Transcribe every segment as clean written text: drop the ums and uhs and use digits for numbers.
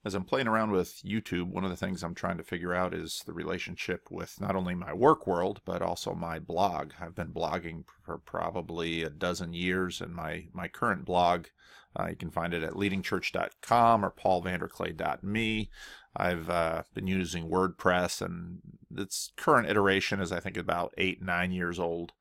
As I'm playing around with YouTube, one of the things I'm trying to figure out is the relationship with not only my work world, but also my blog. I've been blogging for probably a dozen years, and my current blog, you can find it at leadingchurch.com or paulvanderclay.me. I've been using WordPress, and its current iteration is, I think, about 8-9 years old.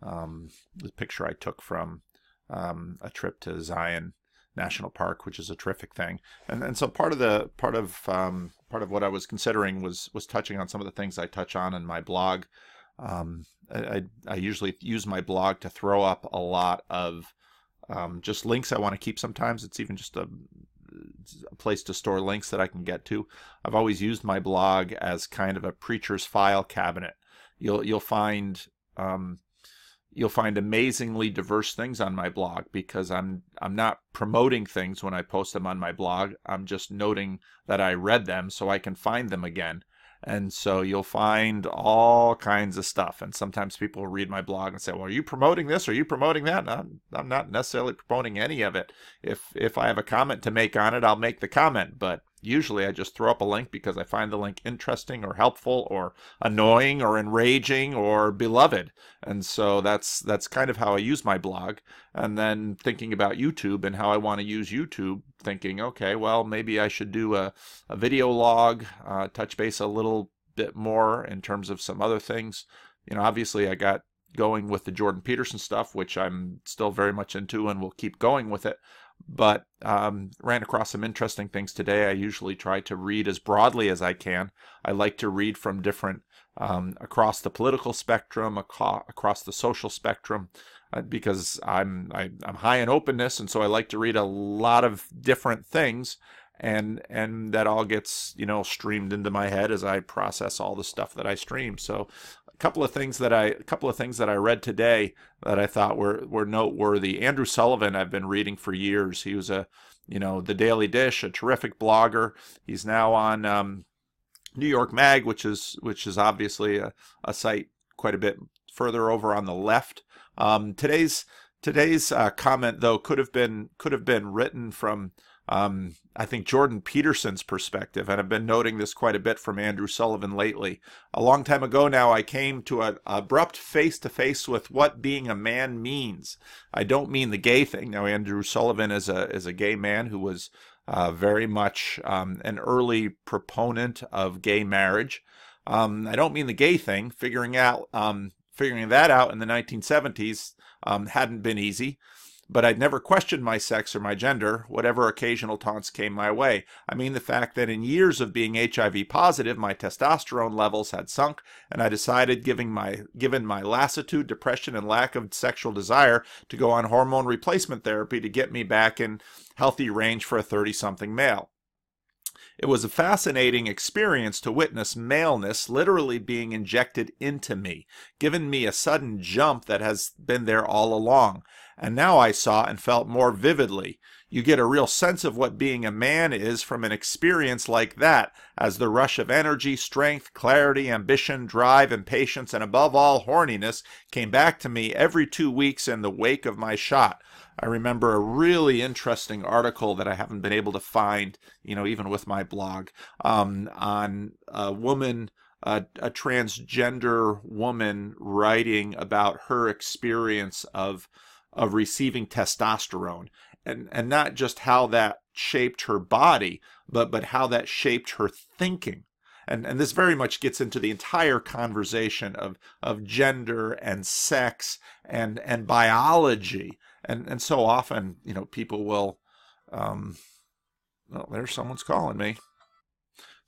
The picture I took from a trip to Zion National Park, which is a terrific thing, and so part of what I was considering was touching on some of the things I touch on in my blog. I usually use my blog to throw up a lot of just links I want to keep. Sometimes it's even just a place to store links that I can get to. I've always used my blog as kind of a preacher's file cabinet. You'll find amazingly diverse things on my blog because I'm not promoting things when I post them on my blog. I'm just noting that I read them so I can find them again. And so you'll find all kinds of stuff. And sometimes people read my blog and say, well, are you promoting this? Are you promoting that? And I'm not necessarily promoting any of it. If I have a comment to make on it, I'll make the comment. But usually I just throw up a link because I find the link interesting or helpful or annoying or enraging or beloved. And so that's kind of how I use my blog. And then thinking about YouTube and how I want to use YouTube, thinking, okay, well, maybe I should do a video log, touch base a little bit more in terms of some other things. You know, obviously I got going with the Jordan Peterson stuff, which I'm still very much into and will keep going with it. But ran across some interesting things today. I usually try to read as broadly as I can. I like to read from different, across the political spectrum, across the social spectrum, because I'm high in openness, and so I like to read a lot of different things, and that all gets, you know, streamed into my head as I process all the stuff that I stream. So a couple of things that I read today that I thought were noteworthy. Andrew Sullivan, I've been reading for years. He was The Daily Dish, a terrific blogger. He's now on New York Mag, which is obviously a site quite a bit further over on the left. Today's comment, though, could have been written from I think Jordan Peterson's perspective, and I've been noting this quite a bit from Andrew Sullivan lately. A long time ago now, I came to an abrupt face-to-face with what being a man means. I don't mean the gay thing. Now, Andrew Sullivan is a gay man who was very much an early proponent of gay marriage. I don't mean the gay thing. Figuring that out in the 1970s hadn't been easy. But I'd never questioned my sex or my gender, whatever occasional taunts came my way. I mean the fact that in years of being HIV positive, my testosterone levels had sunk, and I decided, given my lassitude, depression, and lack of sexual desire, to go on hormone replacement therapy to get me back in healthy range for a 30-something male. It was a fascinating experience to witness maleness literally being injected into me, giving me a sudden jump that has been there all along. And now I saw and felt more vividly. You get a real sense of what being a man is from an experience like that, as the rush of energy, strength, clarity, ambition, drive, and patience, and above all, horniness, came back to me every 2 weeks in the wake of my shot. I remember a really interesting article that I haven't been able to find, even with my blog, on a woman, a transgender woman writing about her experience of receiving testosterone, and not just how that shaped her body, but how that shaped her thinking. And this very much gets into the entire conversation of gender and sex and biology. And so often, people will, there's someone's calling me.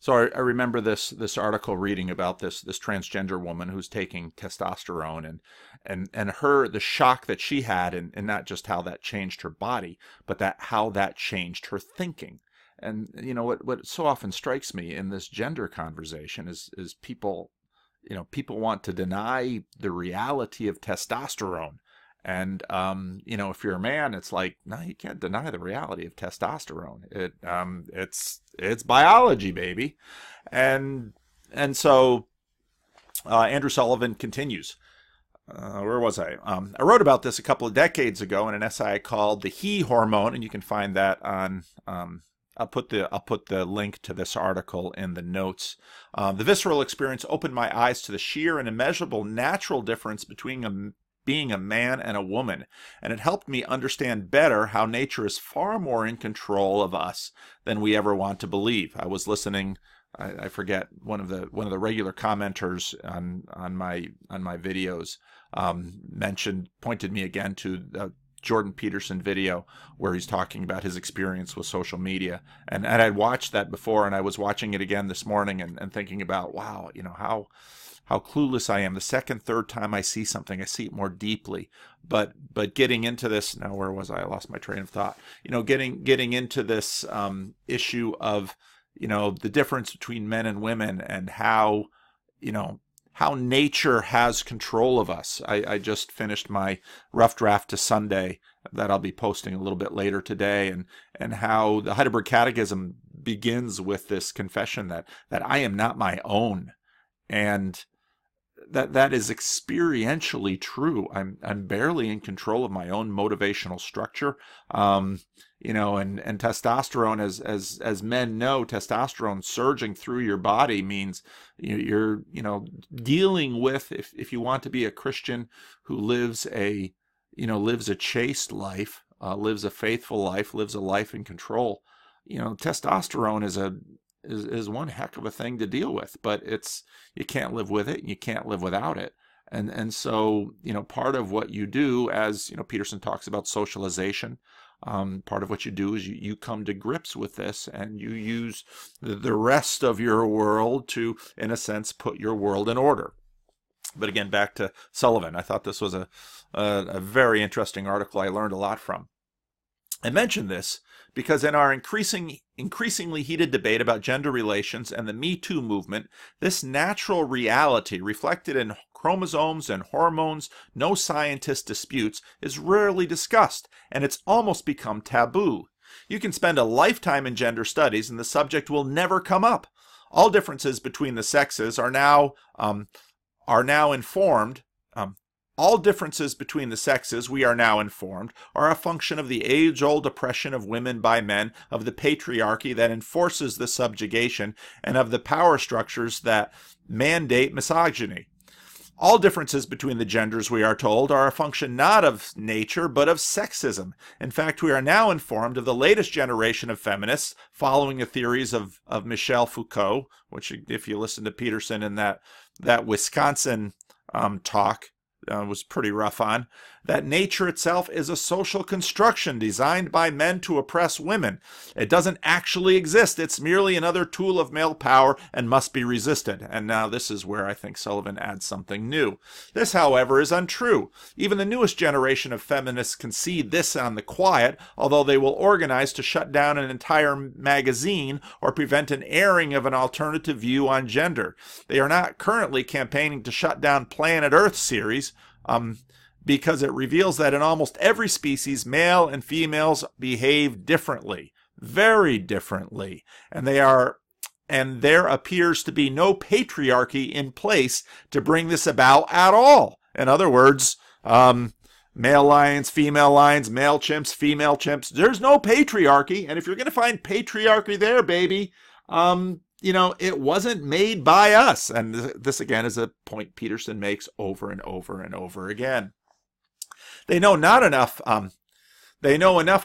So I remember this article reading about this transgender woman who's taking testosterone and the shock that she had, and not just how that changed her body, but how that changed her thinking. And what so often strikes me in this gender conversation is people want to deny the reality of testosterone. And if you're a man, it's like, no, you can't deny the reality of testosterone. It's biology, baby. And so Andrew Sullivan continues. Where was I? I wrote about this a couple of decades ago in an essay I called "The He Hormone," and you can find that on I'll put the link to this article in the notes. The visceral experience opened my eyes to the sheer and immeasurable natural difference between being a man and a woman, and it helped me understand better how nature is far more in control of us than we ever want to believe. I was listening. I forget, one of the regular commenters on my videos pointed me again to the Jordan Peterson video where he's talking about his experience with social media, and I'd watched that before, and I was watching it again this morning and thinking about, wow, how clueless I am. The second, third time I see something, I see it more deeply. But getting into this now, where was I? I lost my train of thought. Getting into this issue of the difference between men and women, and how nature has control of us. I just finished my rough draft to Sunday that I'll be posting a little bit later today, and how the Heidelberg Catechism begins with this confession that I am not my own, and that is experientially true. I'm barely in control of my own motivational structure. And testosterone, as men know, testosterone surging through your body means you're dealing with, if you want to be a Christian who lives a chaste life, lives a faithful life, lives a life in control, testosterone is one heck of a thing to deal with, but you can't live with it and you can't live without it. And so, part of what you do, as Peterson talks about socialization, part of what you do is you come to grips with this, and you use the rest of your world to, in a sense, put your world in order. But again, back to Sullivan. I thought this was a very interesting article I learned a lot from. I mention this because in our increasingly heated debate about gender relations and the Me Too movement, this natural reality reflected in chromosomes and hormones no scientist disputes is rarely discussed, and it's almost become taboo. You can spend a lifetime in gender studies and the subject will never come up. All differences between the sexes are now informed. All differences between the sexes, we are now informed, are a function of the age-old oppression of women by men, of the patriarchy that enforces the subjugation, and of the power structures that mandate misogyny. All differences between the genders, we are told, are a function not of nature, but of sexism. In fact, we are now informed of the latest generation of feminists, following the theories of Michel Foucault, which, if you listen to Peterson in that Wisconsin talk, was pretty rough on, that nature itself is a social construction designed by men to oppress women. It doesn't actually exist. It's merely another tool of male power and must be resisted. And now this is where I think Sullivan adds something new. This, however, is untrue. Even the newest generation of feminists concede this on the quiet, although they will organize to shut down an entire magazine or prevent an airing of an alternative view on gender. They are not currently campaigning to shut down Planet Earth series, because it reveals that in almost every species, male and females behave differently, very differently, and there appears to be no patriarchy in place to bring this about at all. In other words, male lions, female lions, male chimps, female chimps, there's no patriarchy, and if you're going to find patriarchy there, baby, it wasn't made by us. And this, again, is a point Peterson makes over and over and over again. They know enough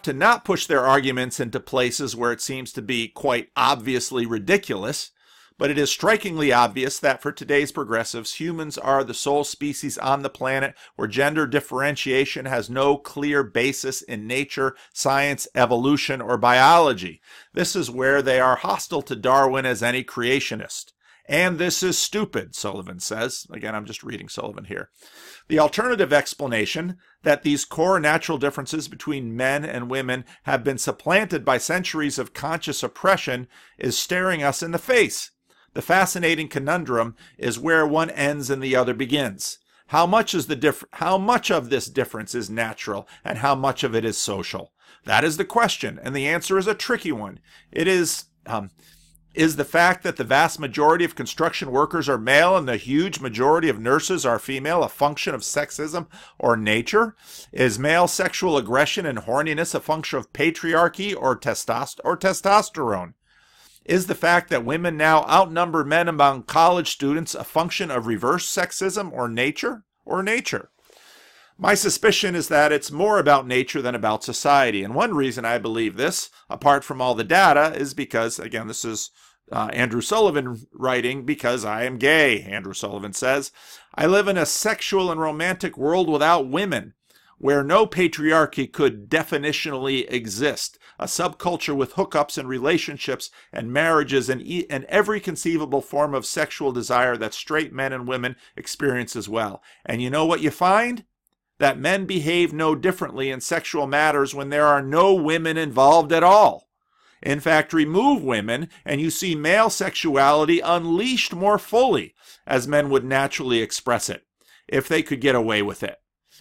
to not push their arguments into places where it seems to be quite obviously ridiculous, but it is strikingly obvious that for today's progressives, humans are the sole species on the planet where gender differentiation has no clear basis in nature, science, evolution, or biology. This is where they are hostile to Darwin as any creationist. And this is stupid, Sullivan says. Again, I'm just reading Sullivan here. The alternative explanation, that these core natural differences between men and women have been supplanted by centuries of conscious oppression, is staring us in the face. The fascinating conundrum is where one ends and the other begins. How much of this difference is natural and how much of it is social? That is the question, and the answer is a tricky one. It Is the fact that the vast majority of construction workers are male and the huge majority of nurses are female a function of sexism or nature? Is male sexual aggression and horniness a function of patriarchy or testosterone? Is the fact that women now outnumber men among college students a function of reverse sexism or nature? My suspicion is that it's more about nature than about society. And one reason I believe this, apart from all the data, is because, again, this is Andrew Sullivan writing, because I am gay, Andrew Sullivan says. I live in a sexual and romantic world without women, where no patriarchy could definitionally exist, a subculture with hookups and relationships and marriages and every conceivable form of sexual desire that straight men and women experience as well. And you know what you find? That men behave no differently in sexual matters when there are no women involved at all. In fact, remove women and you see male sexuality unleashed more fully, as men would naturally express it, if they could get away with it.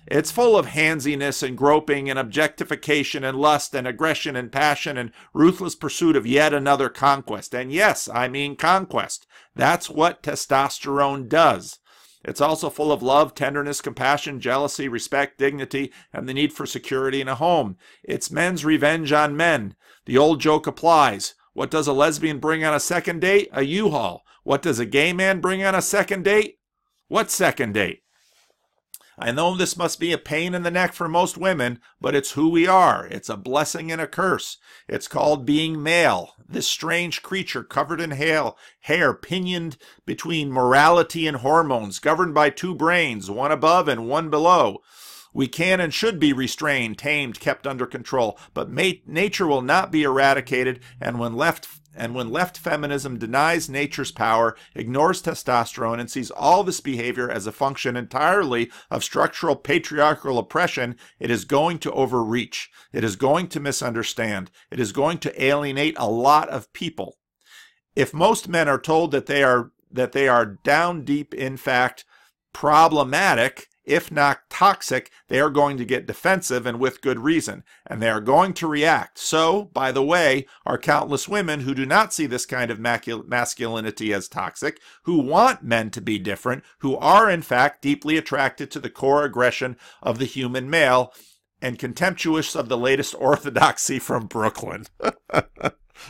It's full of handsiness and groping and objectification and lust and aggression and passion and ruthless pursuit of yet another conquest. And yes, I mean conquest. That's what testosterone does. It's also full of love, tenderness, compassion, jealousy, respect, dignity, and the need for security in a home. It's men's revenge on men. The old joke applies. What does a lesbian bring on a second date? A U-Haul. What does a gay man bring on a second date? What second date? I know this must be a pain in the neck for most women, but it's who we are. It's a blessing and a curse. It's called being male, this strange creature covered in hair pinioned between morality and hormones, governed by two brains, one above and one below. We can and should be restrained, tamed, kept under control, but nature will not be eradicated, and when left feminism denies nature's power, ignores testosterone, and sees all this behavior as a function entirely of structural patriarchal oppression, it is going to overreach. It is going to misunderstand. It is going to alienate a lot of people. If most men are told that they are down deep, in fact, problematic, if not toxic, they are going to get defensive, and with good reason, and they are going to react. So, by the way, are countless women who do not see this kind of masculinity as toxic, who want men to be different, who are in fact deeply attracted to the core aggression of the human male, and contemptuous of the latest orthodoxy from Brooklyn.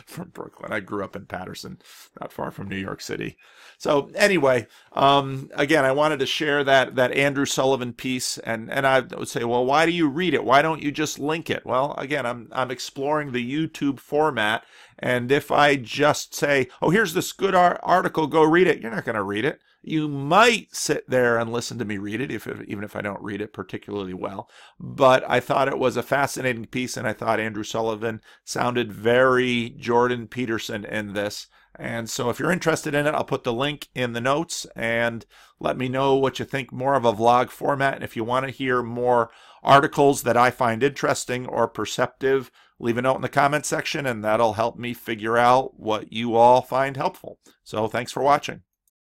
From Brooklyn. I grew up in Patterson, not far from New York City. So anyway, again, I wanted to share that Andrew Sullivan piece, and I would say, well, why do you read it? Why don't you just link it? Well, again, I'm exploring the YouTube format, and if I just say, oh, here's this good article, go read it, you're not going to read it. You might sit there and listen to me read it, even if I don't read it particularly well. But I thought it was a fascinating piece, and I thought Andrew Sullivan sounded very Jordan Peterson in this. And so if you're interested in it, I'll put the link in the notes, and let me know what you think more of a vlog format. And if you want to hear more articles that I find interesting or perceptive, leave a note in the comment section, and that'll help me figure out what you all find helpful. So thanks for watching.